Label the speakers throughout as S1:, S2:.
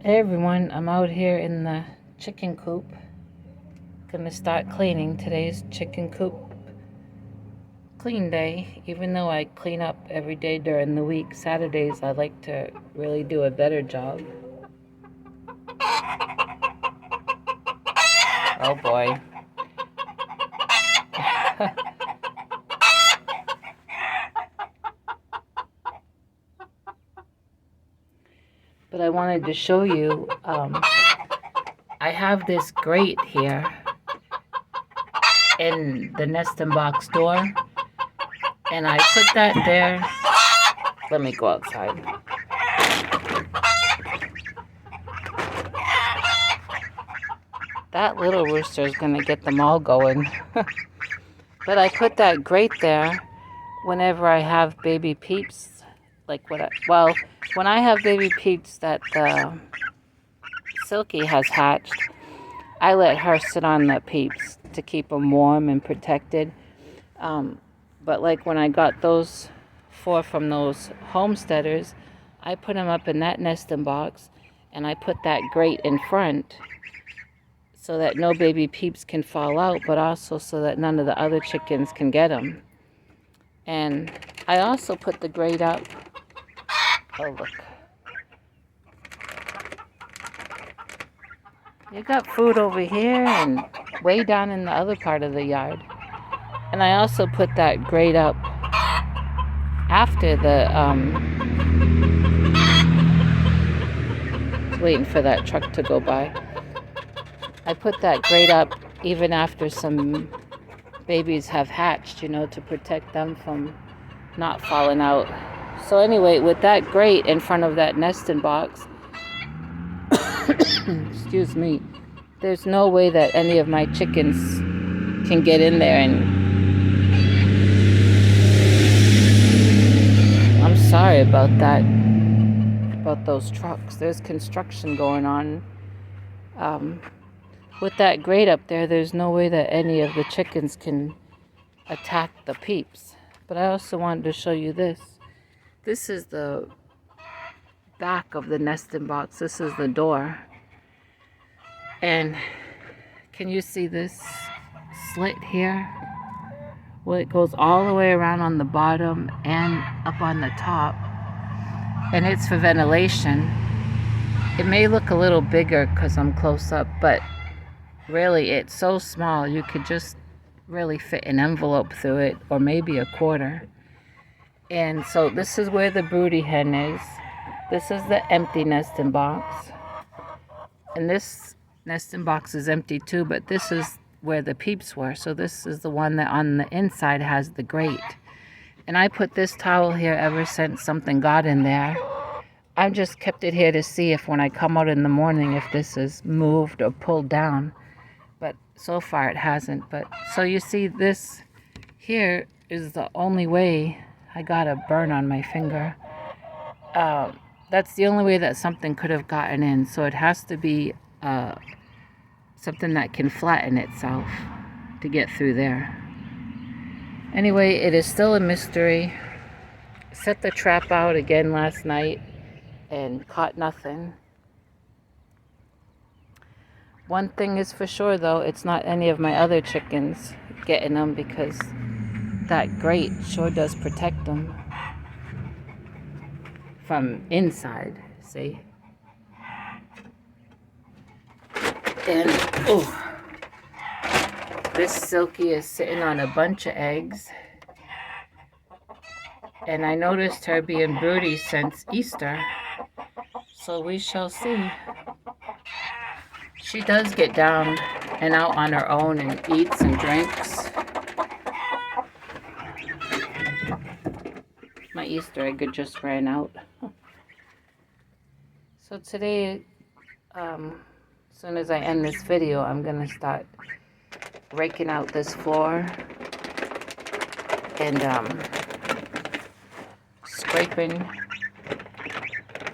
S1: Hey everyone, I'm out here in the chicken coop. Gonna start cleaning. Today's chicken coop clean day. Even though I clean up every day during the week, Saturdays I like to really do a better job. Oh boy. But I wanted to show you, I have this grate here in the nest and box door, and I put that there. Let me go outside. That little rooster is gonna get them all going. But I put that grate there whenever I have baby peeps. When I have baby peeps that Silky has hatched, I let her sit on the peeps to keep them warm and protected. But like when I got those 4 from those homesteaders, I put them up in that nesting box, and I put that grate in front so that no baby peeps can fall out, but also so that none of the other chickens can get them. And I also put the grate up. Oh, look. You got food over here and way down in the other part of the yard. And I also put that grate up after the, waiting for that truck to go by. I put that grate up even after some babies have hatched, to protect them from not falling out. So anyway, with that grate in front of that nesting box, excuse me, there's no way that any of my chickens can get in there. And I'm sorry about that, about those trucks. There's construction going on. With that grate up there, there's no way that any of the chickens can attack the peeps. But I also wanted to show you this. This is the back of the nesting box. This is the door. And can you see this slit here? Well, it goes all the way around on the bottom and up on the top. And it's for ventilation. It may look a little bigger because I'm close up, but really it's so small you could just really fit an envelope through it, or maybe a quarter. And so this is where the broody hen is. This is the empty nesting box. And this nesting box is empty too, but this is where the peeps were. So this is the one that on the inside has the grate. And I put this towel here ever since something got in there. I've just kept it here to see if when I come out in the morning, if this is moved or pulled down. But so far it hasn't. But so you see, this here is the only way. I got a burn on my finger. That's the only way that something could have gotten in. So it has to be something that can flatten itself to get through there. Anyway, it is still a mystery. Set the trap out again last night and caught nothing. One thing is for sure though, it's not any of my other chickens getting them, because that grate sure does protect them from inside, see? And, oh, this Silky is sitting on a bunch of eggs. And I noticed her being broody since Easter. So we shall see. She does get down and out on her own and eats and drinks. My Easter egg just ran out. So today, as soon as I end this video, I'm going to start raking out this floor and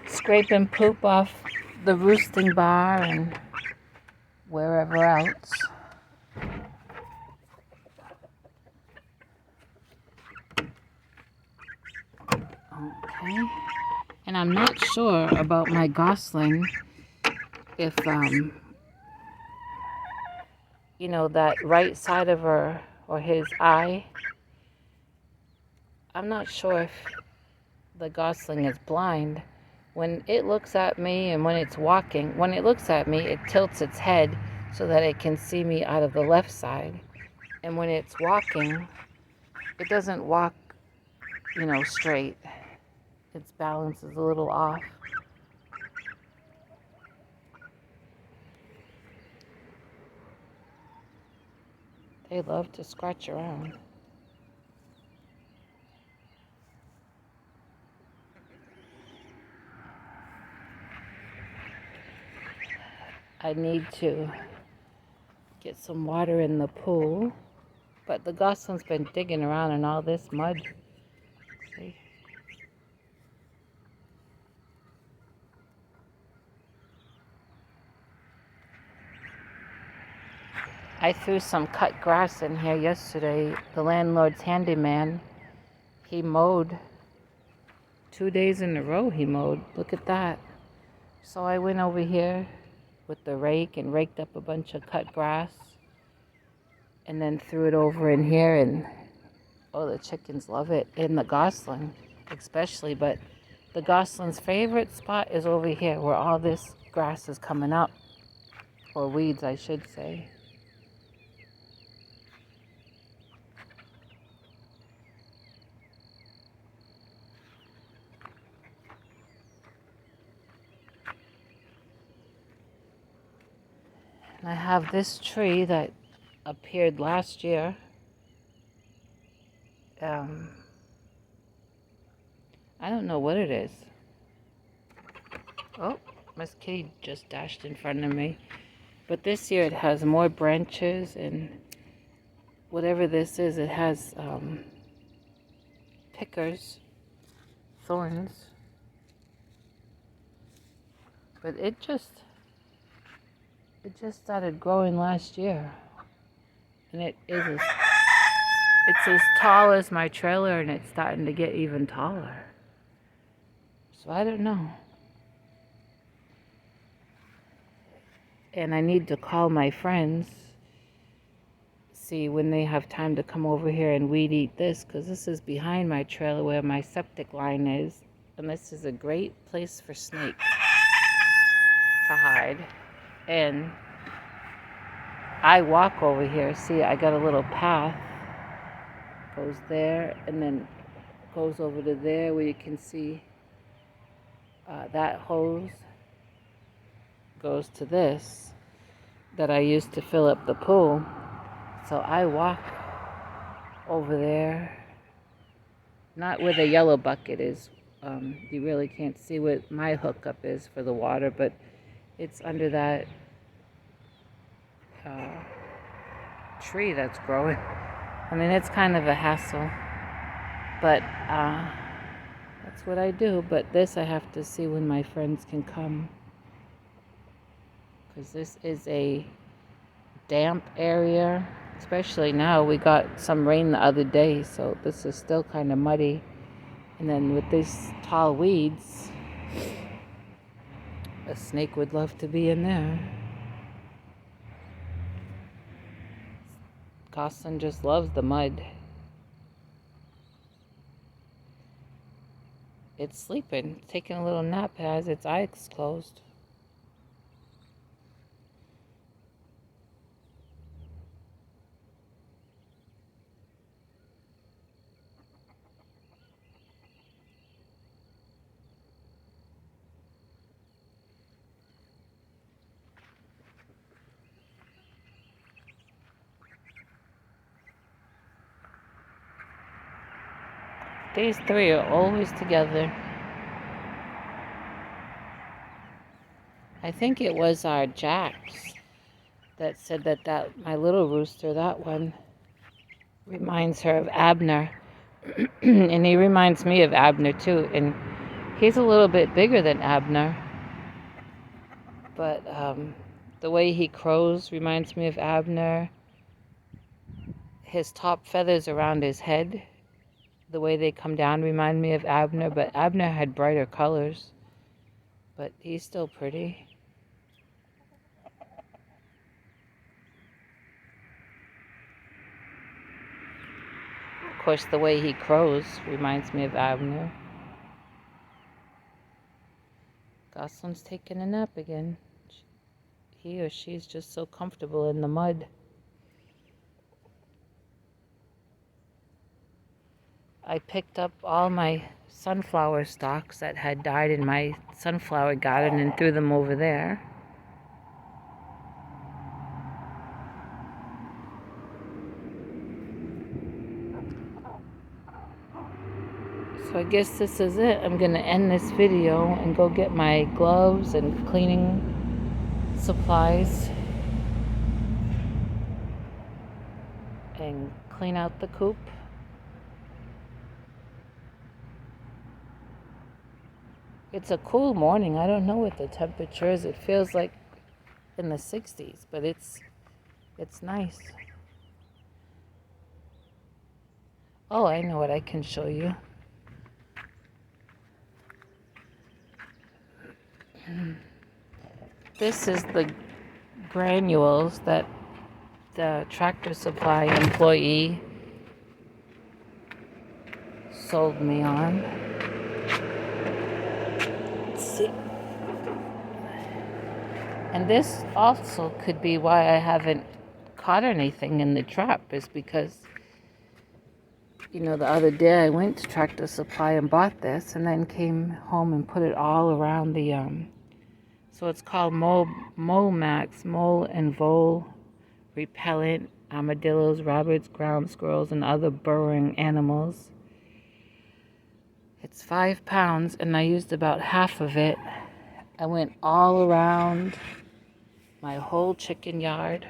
S1: scraping poop off the roosting bar and wherever else. Okay. And I'm not sure about my gosling. if you know, that right side of her or his eye, I'm not sure if the gosling is blind. When it looks at me and when it's walking, when it looks at me, it tilts its head so that it can see me out of the left side. And when it's walking, it doesn't walk, you know, straight. Its balance is a little off. They love to scratch around. I need to get some water in the pool, but the gosling's been digging around in all this mud. See? I threw some cut grass in here yesterday. The landlord's handyman, he mowed 2 days in a row. He mowed. Look at that. So I went over here with the rake and raked up a bunch of cut grass and then threw it over in here, and oh, the chickens love it, and the gosling especially. But the gosling's favorite spot is over here where all this grass is coming up, or weeds I should say. And I have this tree that appeared last year. I don't know what it is. Oh, Miss Kitty just dashed in front of me. But this year it has more branches, and whatever this is, it has pickers, thorns. But it just started growing last year, and it's as tall as my trailer, and it's starting to get even taller. So I don't know. And I need to call my friends, see when they have time to come over here and weed eat this, because this is behind my trailer where my septic line is, and this is a great place for snakes to hide. And I walk over here. See, I got a little path, goes there and then goes over to there where you can see that hose goes to this that I used to fill up the pool. So I walk over there, not where the yellow bucket is. You really can't see what my hookup is for the water, but it's under that tree that's growing. I mean, it's kind of a hassle, but that's what I do. But this I have to see when my friends can come, because this is a damp area, especially now. We got some rain the other day, so this is still kind of muddy. And then with these tall weeds, a snake would love to be in there. Gosling just loves the mud. It's sleeping, taking a little nap, has its eyes closed. These three are always together. I think it was our Jax that said that my little rooster, that one, reminds her of Abner. And he reminds me of Abner too. And he's a little bit bigger than Abner. But the way he crows reminds me of Abner. His top feathers around his head, the way they come down, remind me of Abner. But Abner had brighter colors. But he's still pretty. course, the way he crows reminds me of Abner. Goslin's taking a nap again. He or she's just so comfortable in the mud. I picked up all my sunflower stalks that had died in my sunflower garden and threw them over there. So I guess this is it. I'm going to end this video and go get my gloves and cleaning supplies and clean out the coop. It's a cool morning. I don't know what the temperature is. It feels like in the 60s, but it's nice. Oh, I know what I can show you. This is the granules that the Tractor Supply employee sold me on. Let's see. And this also could be why I haven't caught anything in the trap, is because, you know, the other day I went to Tractor Supply and bought this and then came home and put it all around the, so it's called Mole Max, mole and vole repellent, armadillos, rabbits, ground squirrels, and other burrowing animals. It's 5 pounds and I used about half of it. I went all around my whole chicken yard.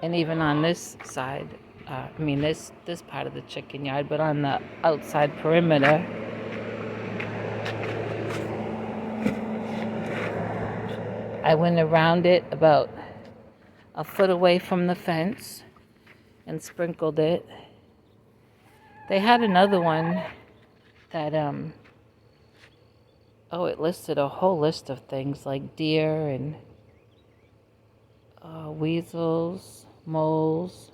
S1: And even on this side, this part of the chicken yard, but on the outside perimeter. I went around it about a foot away from the fence and sprinkled it. They had another one that, it listed a whole list of things like deer and weasels, moles.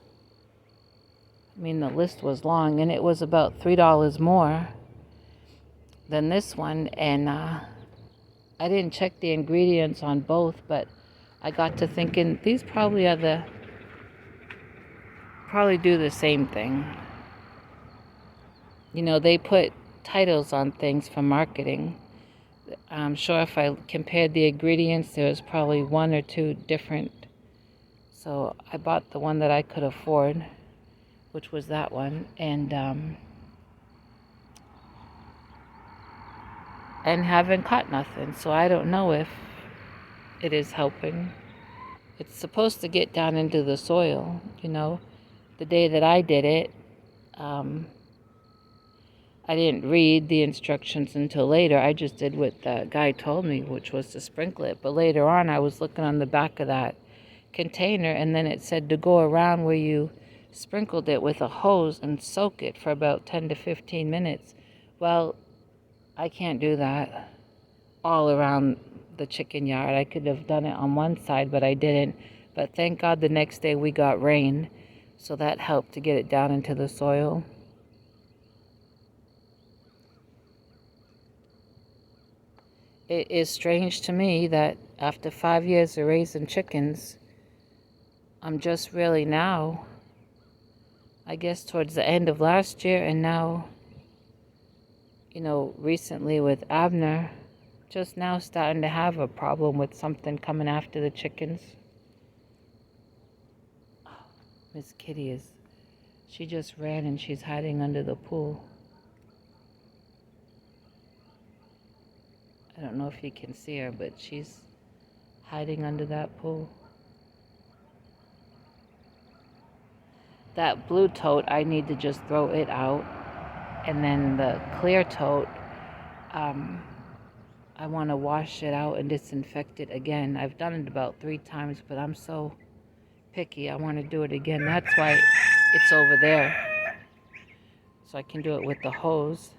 S1: I mean, the list was long, and it was about $3 more than this one. And I didn't check the ingredients on both, but I got to thinking these probably do the same thing. You know, they put titles on things for marketing. I'm sure if I compared the ingredients, there was probably 1 or 2 different. So I bought the one that I could afford, which was that one, and haven't caught nothing. So I don't know if it is helping. It's supposed to get down into the soil, you know. The day that I did it, I didn't read the instructions until later. I just did what the guy told me, which was to sprinkle it. But later on, I was looking on the back of that container, and then it said to go around where you sprinkled it with a hose and soak it for about 10 to 15 minutes. Well, I can't do that all around the chicken yard. I could have done it on one side, but I didn't. But thank God the next day we got rain, so that helped to get it down into the soil. It is strange to me that after 5 years of raising chickens, I'm just really now, I guess towards the end of last year and now, you know, recently with Abner, just now starting to have a problem with something coming after the chickens. Miss Kitty she just ran and she's hiding under the pool. I don't know if you can see her, but she's hiding under that pool. That blue tote, I need to just throw it out. And then the clear tote, I want to wash it out and disinfect it again. I've done it about 3 times, but I'm so picky. I want to do it again. That's why it's over there. So I can do it with the hose.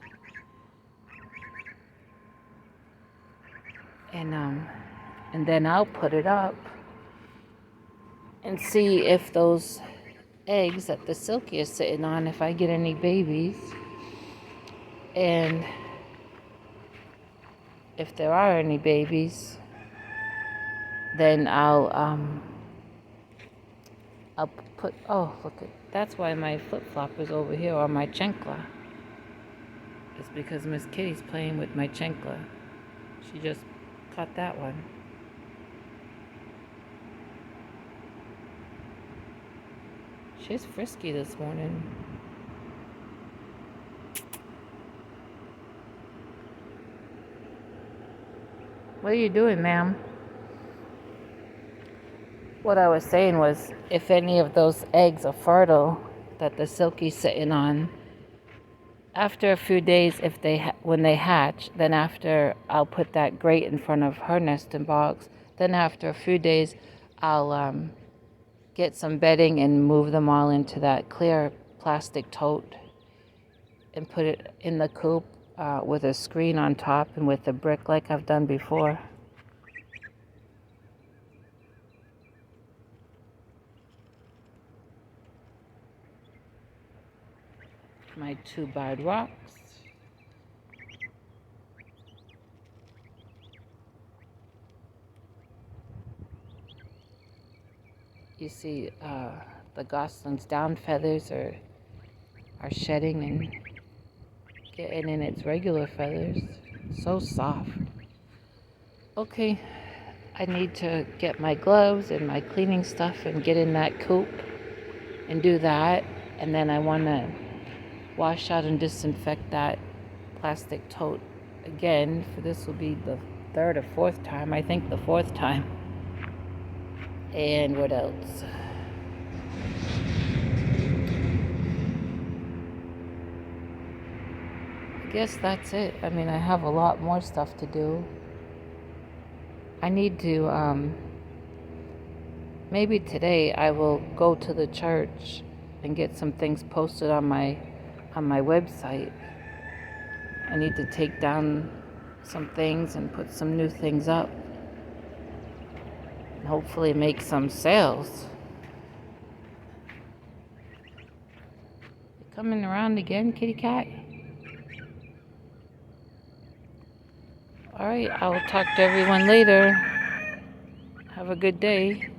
S1: And then I'll put it up and see if those eggs that the Silky is sitting on if I get any babies. And if there are any babies, then I'll put, oh, look at, that's why my flip-flop is over here, or my chancla. It's because Miss Kitty's playing with my chancla. She just caught that one. She's frisky this morning. What are you doing, ma'am? What I was saying was, if any of those eggs are fertile that the Silky's sitting on, after a few days, if when they hatch, then after I'll put that grate in front of her nesting box. Then after a few days, I'll get some bedding and move them all into that clear plastic tote and put it in the coop with a screen on top and with a brick like I've done before. My 2 barred rocks. You see the gosling's down feathers are shedding and getting in its regular feathers. So soft. Okay, I need to get my gloves and my cleaning stuff and get in that coop and do that. And then I want to wash out and disinfect that plastic tote again. For this will be the 3rd or 4th time. I think the 4th time. And what else? I guess that's it. I mean, I have a lot more stuff to do. I need to, maybe today I will go to the church and get some things posted on my website. I need to take down some things and put some new things up. And hopefully make some sales. You coming around again, kitty cat? All right, I will talk to everyone later. Have a good day.